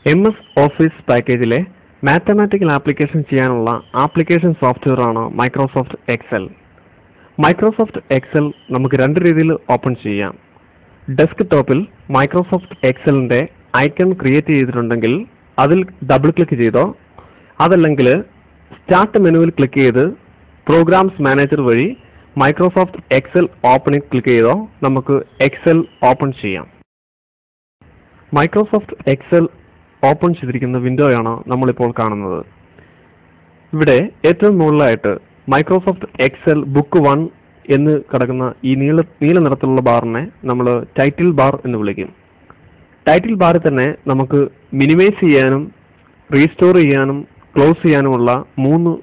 MS office പാക്കേജിലെ mathematical application ചെയ്യാനുള്ള application software ആണ് Microsoft Excel. Microsoft Excel നമുക്ക് രണ്ട് രീതിയിൽ ഓപ്പൺ ചെയ്യാം. ഡെസ്ക്ടോപ്പിൽ മൈക്രോസോഫ്റ്റ് എക്സലിന്റെ ഐക്കൺ ക്രിയേറ്റ് ചെയ്തിട്ടുണ്ടെങ്കിൽ അതിൽ ഡബിൾ ക്ലിക്ക് ചെയ്തോ, അതല്ലെങ്കിൽ സ്റ്റാർട്ട് മെനുവിൽ ക്ലിക്ക് ചെയ്ത് പ്രോഗ്രാംസ് മാനേജർ വഴി മൈക്രോസോഫ്റ്റ് എക്സൽ ഓപ്പണിൽ ക്ലിക്ക് ചെയ്തോ നമുക്ക് എക്സൽ ഓപ്പൺ ചെയ്യാം. മൈക്രോസോഫ്റ്റ് എക്സൽ ഓപ്പൺ ചെയ്തിരിക്കുന്ന വിൻഡോയാണ് നമ്മളിപ്പോൾ കാണുന്നത്. ഇവിടെ ഏറ്റവും മുകളിലായിട്ട് മൈക്രോസോഫ്റ്റ് എക്സൽ ബുക്ക് 1 എന്ന് കിടക്കുന്ന ഈ നീല നിറത്തിലുള്ള ബാറിനെ നമ്മൾ ടൈറ്റിൽ ബാർ എന്ന് വിളിക്കും. ടൈറ്റിൽ ബാറിൽ തന്നെ നമുക്ക് മിനിമൈസ് ചെയ്യാനും റീസ്റ്റോർ ചെയ്യാനും ക്ലോസ് ചെയ്യാനുമുള്ള 3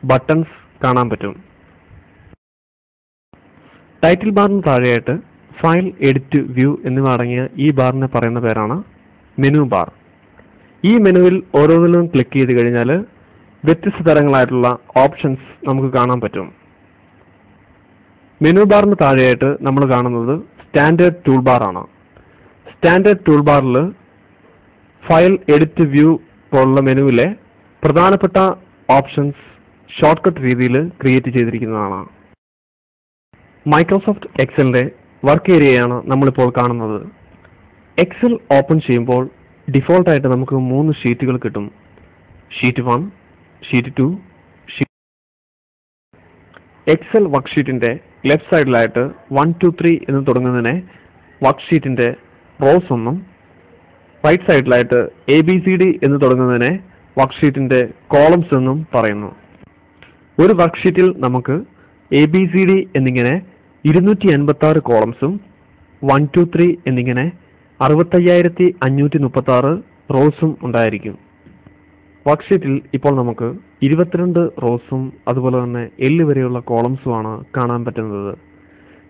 ബട്ടൺസ് കാണാൻ പറ്റും. ടൈറ്റിൽ ബാറിന് താഴെയായിട്ട് ഫയൽ, എഡിറ്റ്, വ്യൂ എന്നിവ അടങ്ങിയ ഈ ബാറിനെ പറയുന്ന പേരാണ് മെനു ബാർ. ഈ മെനുവിൽ ഓരോന്നിലും ക്ലിക്ക് ചെയ്ത് കഴിഞ്ഞാൽ വ്യത്യസ്ത തരങ്ങളായിട്ടുള്ള ഓപ്ഷൻസ് നമുക്ക് കാണാൻ പറ്റും. മെനു ബാറിന് താഴെയായിട്ട് നമ്മൾ കാണുന്നത് സ്റ്റാൻഡേർഡ് ടൂൾ ബാർ ആണ്. സ്റ്റാൻഡേർഡ് ടൂൾ ബാറിൽ ഫയൽ, എഡിറ്റ്, വ്യൂ പോലുള്ള മെനുവിലെ പ്രധാനപ്പെട്ട ഓപ്ഷൻസ് ഷോർട്ട് കട്ട് രീതിയിൽ ക്രിയേറ്റ് ചെയ്തിരിക്കുന്നതാണ്. മൈക്രോസോഫ്റ്റ് എക്സലിന്റെ വർക്ക് ഏരിയയാണ് നമ്മളിപ്പോൾ കാണുന്നത്. എക്സൽ ഓപ്പൺ ചെയ്യുമ്പോൾ ഡിഫോൾട്ടായിട്ട് നമുക്ക് 3 ഷീറ്റുകൾ കിട്ടും. ഷീറ്റ് 1, ഷീറ്റ് 2, എക്സൽ വർക്ക്ഷീറ്റിന്റെ ലെഫ്റ്റ് സൈഡിലായിട്ട് 1, 2, 3 എന്ന് തുടങ്ങുന്നതിനെ വർക്ക്ഷീറ്റിന്റെ റോസ് എന്നും, റൈറ്റ് സൈഡിലായിട്ട് ABCD എന്ന് തുടങ്ങുന്നതിനെ വർക്ക്ഷീറ്റിന്റെ കോളംസ് എന്നും പറയുന്നു. ഒരു വർക്ക്ഷീറ്റിൽ നമുക്ക് ABCD എന്നിങ്ങനെ 286 കോളംസും 1, 2, 3 എന്നിങ്ങനെ 65,536 റോസും ഉണ്ടായിരിക്കും. വർക്ക്ഷീറ്റിൽ ഇപ്പോൾ നമുക്ക് 22 റോസും അതുപോലെ തന്നെ L വരെയുള്ള കോളംസുമാണ് കാണാൻ പറ്റുന്നത്.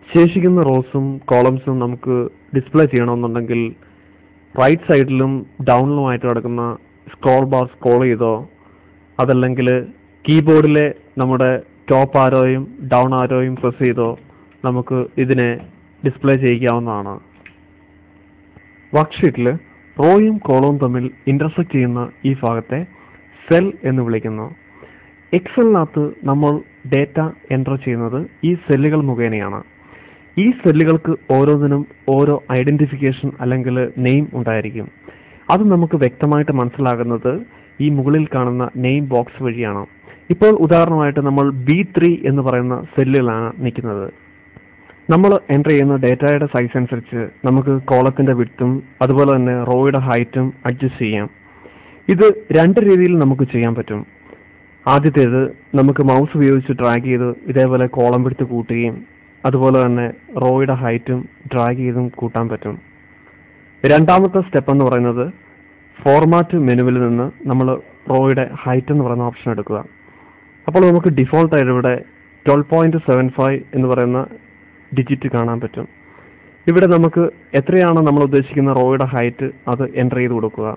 ശേഷിക്കുന്ന റോസും കോളംസും നമുക്ക് ഡിസ്പ്ലേ ചെയ്യണമെന്നുണ്ടെങ്കിൽ റൈറ്റ് സൈഡിലും ഡൗണിലുമായിട്ട് കിടക്കുന്ന സ്ക്രോൾ ബാർ സ്ക്രോൾ ചെയ്തോ, അതല്ലെങ്കിൽ കീബോർഡിലെ നമ്മുടെ ടോപ്പ് ആരോയും ഡൗൺ ആരോയും പ്രസ് ചെയ്തോ നമുക്ക് ഇതിനെ ഡിസ്പ്ലേ ചെയ്യിക്കാവുന്നതാണ്. വർക്ക്ഷീറ്റിൽ റോയും കോളവും തമ്മിൽ ഇന്റർസെക്ട് ചെയ്യുന്ന ഈ ഭാഗത്തെ സെൽ എന്ന് വിളിക്കുന്നു. എക്സലിനകത്ത് നമ്മൾ ഡേറ്റ എൻ്റർ ചെയ്യുന്നത് ഈ സെല്ലുകൾ മുഖേനയാണ്. ഈ സെല്ലുകൾക്ക് ഓരോന്നിനും ഓരോ ഐഡന്റിഫിക്കേഷൻ അല്ലെങ്കിൽ നെയിം ഉണ്ടായിരിക്കും. അത് നമുക്ക് വ്യക്തമായിട്ട് മനസ്സിലാകുന്നത് ഈ മുകളിൽ കാണുന്ന നെയിം ബോക്സ് വഴിയാണ്. ഇപ്പോൾ ഉദാഹരണമായിട്ട് നമ്മൾ B3 എന്ന് പറയുന്ന സെല്ലിലാണ് നിൽക്കുന്നത്. നമ്മൾ എൻ്റർ ചെയ്യുന്ന ഡേറ്റയുടെ സൈസ് അനുസരിച്ച് നമുക്ക് കോളത്തിന്റെ വിഡ്ത്തും അതുപോലെ തന്നെ റോയുടെ ഹൈറ്റും അഡ്ജസ്റ്റ് ചെയ്യാം. ഇത് 2 രീതിയിൽ നമുക്ക് ചെയ്യാൻ പറ്റും. ആദ്യത്തേത് നമുക്ക് മൗസ് ഉപയോഗിച്ച് ഡ്രാഗ് ചെയ്ത് ഇതേപോലെ കോളം വിഡ്ത്ത് കൂട്ടുകയും അതുപോലെ തന്നെ റോയുടെ ഹൈറ്റും ഡ്രാഗ് ചെയ്തും കൂട്ടാൻ പറ്റും. രണ്ടാമത്തെ സ്റ്റെപ്പ് എന്ന് പറയുന്നത് ഫോർമാറ്റ് മെനുവിൽ നിന്ന് നമ്മൾ റോയുടെ ഹൈറ്റ് എന്ന് പറയുന്ന ഓപ്ഷൻ എടുക്കുക. അപ്പോൾ നമുക്ക് ഡിഫോൾട്ടായിട്ട് ഇവിടെ 12.75 എന്ന് പറയുന്ന ഡിജിറ്റ് കാണാൻ പറ്റും. ഇവിടെ നമുക്ക് എത്രയാണോ നമ്മൾ ഉദ്ദേശിക്കുന്ന റോയുടെ ഹൈറ്റ് അത് എൻ്റർ ചെയ്ത് കൊടുക്കുക.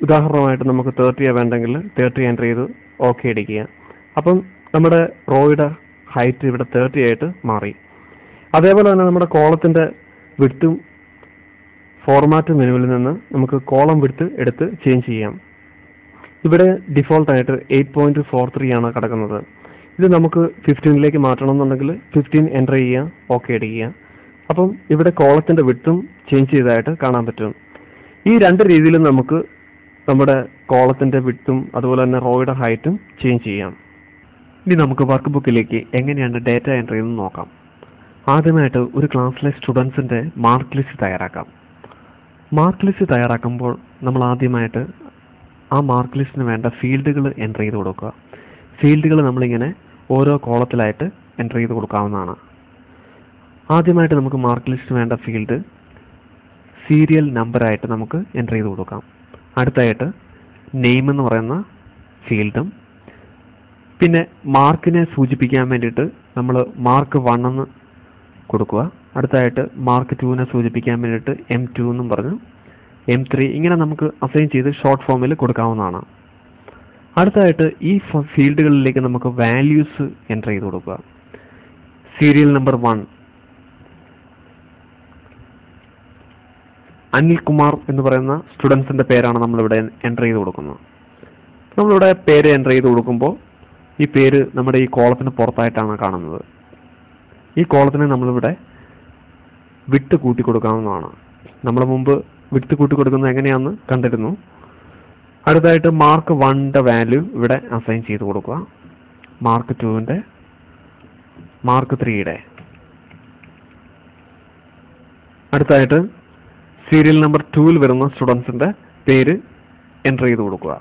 ഉദാഹരണമായിട്ട് നമുക്ക് 30 വേണ്ടെങ്കിൽ 30 എൻ്റർ ചെയ്ത് ഓക്കെ അടിക്കുക. അപ്പം നമ്മുടെ റോയുടെ ഹൈറ്റ് ഇവിടെ 30 ആയിട്ട് മാറി. അതേപോലെ തന്നെ നമ്മുടെ കോളത്തിന്റെ വിഡ്ത്തും ഫോർമാറ്റ് മെനുവിൽ നിന്ന് നമുക്ക് കോളം വിഡ്ത്ത് എടുത്ത് ചേഞ്ച് ചെയ്യാം. ഇവിടെ ഡിഫോൾട്ടായിട്ട് 8.43 ആണ് കിടക്കുന്നത്. ഇത് നമുക്ക് 15ലേക്ക് മാറ്റണമെന്നുണ്ടെങ്കിൽ 15 എൻ്റർ ചെയ്യുക, ഓക്കെ അടിക്കുക. അപ്പം ഇവിടെ കോളത്തിന്റെ വിഡ്ത്തും ചേഞ്ച് ചെയ്തതായിട്ട് കാണാൻ പറ്റും. ഈ 2 രീതിയിലും നമുക്ക് നമ്മുടെ കോളത്തിന്റെ വിഡ്ത്തും അതുപോലെ തന്നെ റോയുടെ ഹൈറ്റും ചേഞ്ച് ചെയ്യാം. ഇനി നമുക്ക് വർക്ക് ബുക്കിലേക്ക് എങ്ങനെയാണ് ഡേറ്റ എൻ്റർ ചെയ്യുന്നത് നോക്കാം. ആദ്യമായിട്ട് ഒരു ക്ലാസ്സിലെ സ്റ്റുഡൻസിന്റെ മാർക്ക് ലിസ്റ്റ് തയ്യാറാക്കാം. മാർക്ക് ലിസ്റ്റ് തയ്യാറാക്കുമ്പോൾ നമ്മൾ ആദ്യമായിട്ട് ആ മാർക്ക് ലിസ്റ്റിന് വേണ്ട ഫീൽഡുകൾ എൻ്റർ ചെയ്ത് കൊടുക്കുക. ഫീൽഡുകൾ നമ്മളിങ്ങനെ ഓരോ കോളത്തിലായിട്ട് എൻ്റർ ചെയ്ത് കൊടുക്കാവുന്നതാണ്. ആദ്യമായിട്ട് നമുക്ക് മാർക്ക് ലിസ്റ്റിന് വേണ്ട ഫീൽഡ് സീരിയൽ നമ്പറായിട്ട് നമുക്ക് എൻ്റർ ചെയ്ത് കൊടുക്കാം. അടുത്തായിട്ട് നെയിം എന്ന് പറയുന്ന ഫീൽഡും പിന്നെ മാർക്കിനെ സൂചിപ്പിക്കാൻ വേണ്ടിയിട്ട് നമ്മൾ മാർക്ക് 1 എന്ന് കൊടുക്കുക. അടുത്തായിട്ട് മാർക്ക് 2നെ സൂചിപ്പിക്കാൻ വേണ്ടിയിട്ട് M2 എന്നും പറഞ്ഞു M3 ഇങ്ങനെ നമുക്ക് അസൈൻ ചെയ്ത് ഷോർട്ട് ഫോമിൽ കൊടുക്കാവുന്നതാണ്. അടുത്തായിട്ട് ഈ ഫീൽഡുകളിലേക്ക് നമുക്ക് വാല്യൂസ് എൻ്റർ ചെയ്ത് കൊടുക്കുക. സീരിയൽ നമ്പർ 1 അനിൽകുമാർ എന്ന് പറയുന്ന സ്റ്റുഡൻസിന്റെ പേരാണ് നമ്മളിവിടെ എൻ്റർ ചെയ്ത് കൊടുക്കുന്നത്. നമ്മളിവിടെ പേര് എൻ്റർ ചെയ്ത് കൊടുക്കുമ്പോൾ ഈ പേര് നമ്മുടെ ഈ കോളത്തിന് പുറത്തായിട്ടാണ് കാണുന്നത്. ഈ കോളത്തിന് നമ്മളിവിടെ വിട്ട് കൂട്ടി കൊടുക്കാവുന്നതാണ്. നമ്മൾ മുമ്പ് വിട്ട് കൂട്ടി കൊടുക്കുന്നത് എങ്ങനെയാണെന്ന് കണ്ടിരുന്നു. അടുത്തായിട്ട് മാർക്ക് 1ന്റെ വാല്യൂ ഇവിടെ അസൈൻ ചെയ്ത് കൊടുക്കുക, മാർക്ക് 2ന്റെ, മാർക്ക് 3യുടെ. അടുത്തായിട്ട് സീരിയൽ നമ്പർ 2ൽ വരുന്ന സ്റ്റുഡൻസിന്റെ പേര് എൻ്റർ ചെയ്ത് കൊടുക്കുക.